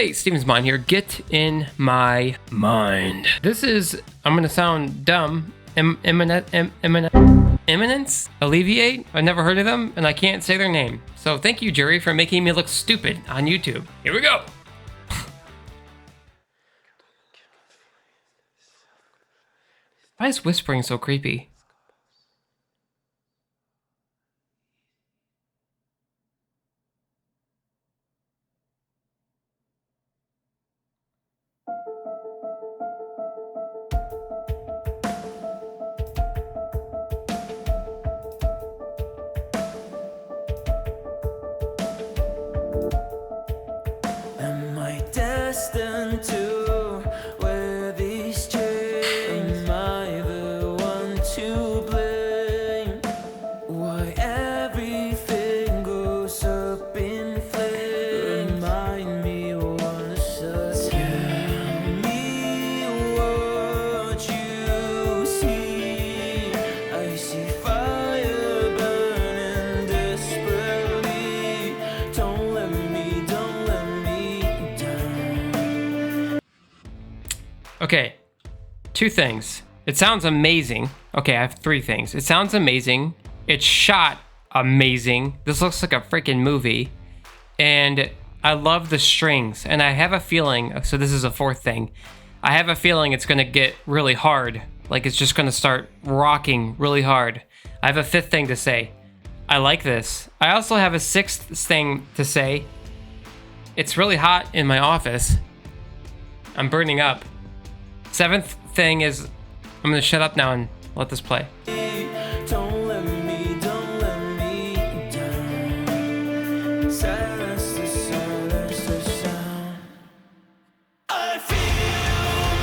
Hey, Steven's Mind here. Get in my mind. This is, I'm gonna sound dumb, Imminence? Alleviate? I've never heard of them, and I can't say their name. So thank you, Jerry, for making me look stupid on YouTube. Here we go. Why is whispering so creepy? Am I destined to wear these chains? Am I the one to blame? Why everything goes up in flames? Remind me once again. Tell me what you see. I see fire burning desperately. Don't let me down. Okay, two things. It sounds amazing. Okay, I have three things. It sounds amazing. It's shot amazing. This looks like a freaking movie. And I love the strings. And I have a feeling, so this is a fourth thing. I have a feeling it's gonna get really hard. Like it's just gonna start rocking really hard. I have a fifth thing to say. I like this. I also have a sixth thing to say. It's really hot in my office. I'm burning up. Seventh thing is, I'm gonna shut up now and let this play. Don't let me down. Silence the sound. I feel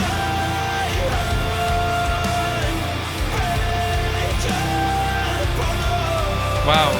my heart break. Wow.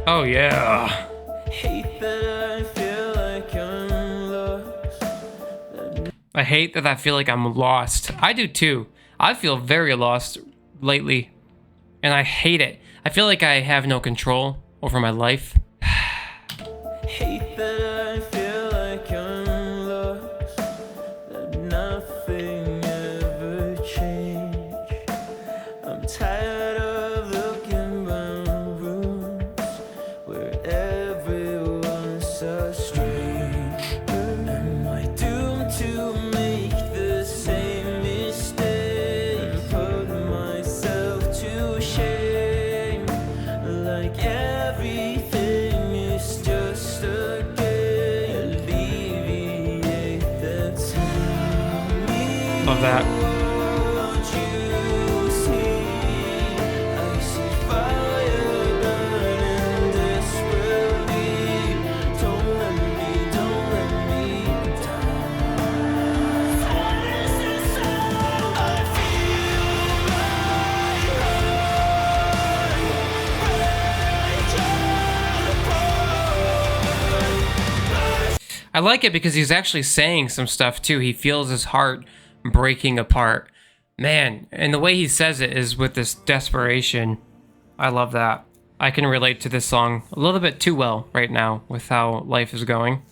Oh yeah. Hate that I feel like I'm lost. I hate that I feel like I'm lost. I do too. I feel very lost lately. And I hate it. I feel like I have no control over my life. Hate that I feel like I'm lost. That nothing ever changed. I'm tired of looking around rooms where everyone's so strange. Am I doomed to make the same mistake and put myself to shame? Like everything is just a game. Alleviate the time. Love that. What you see, I see fire burning desperately. Don't let me down. Silence the sound. I feel my heart break. I like it because he's actually saying some stuff too. He feels his heart breaking apart. Man, and the way he says it is with this desperation. I love that. I can relate to this song a little bit too well right now with how life is going.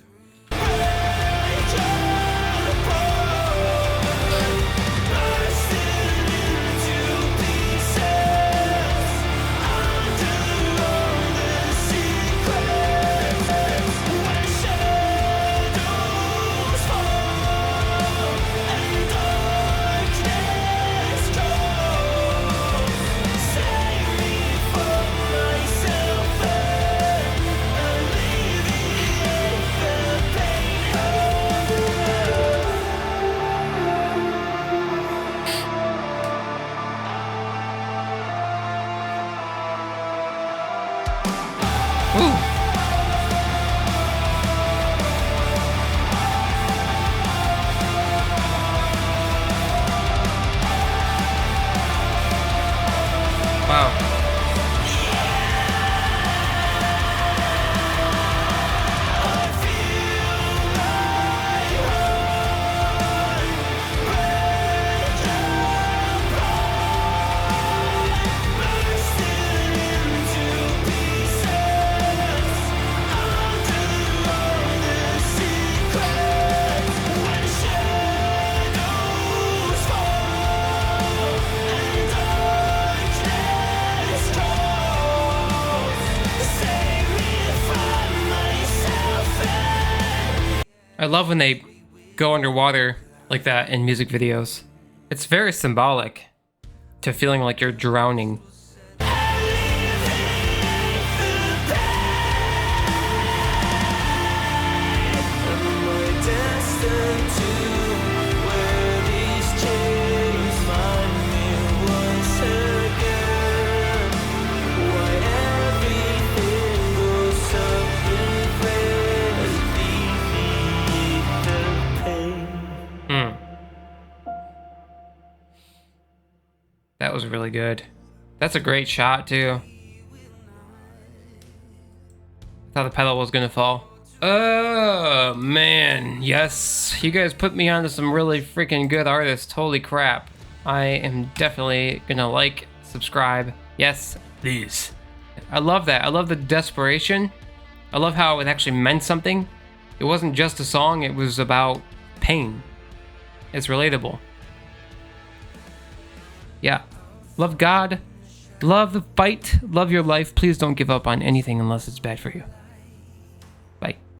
love when they go underwater like that in music videos. It's very symbolic to feeling like you're drowning. That was really good. That's a great shot too. Thought the pedal was gonna fall. Oh man, yes. You guys put me onto some really freaking good artists. Holy crap. I am definitely gonna like, subscribe. Yes, please. I love that. I love the desperation. I love how it actually meant something. It wasn't just a song, it was about pain. It's relatable. Yeah. Love God. Love the fight. Love your life. Please don't give up on anything unless it's bad for you. Bye.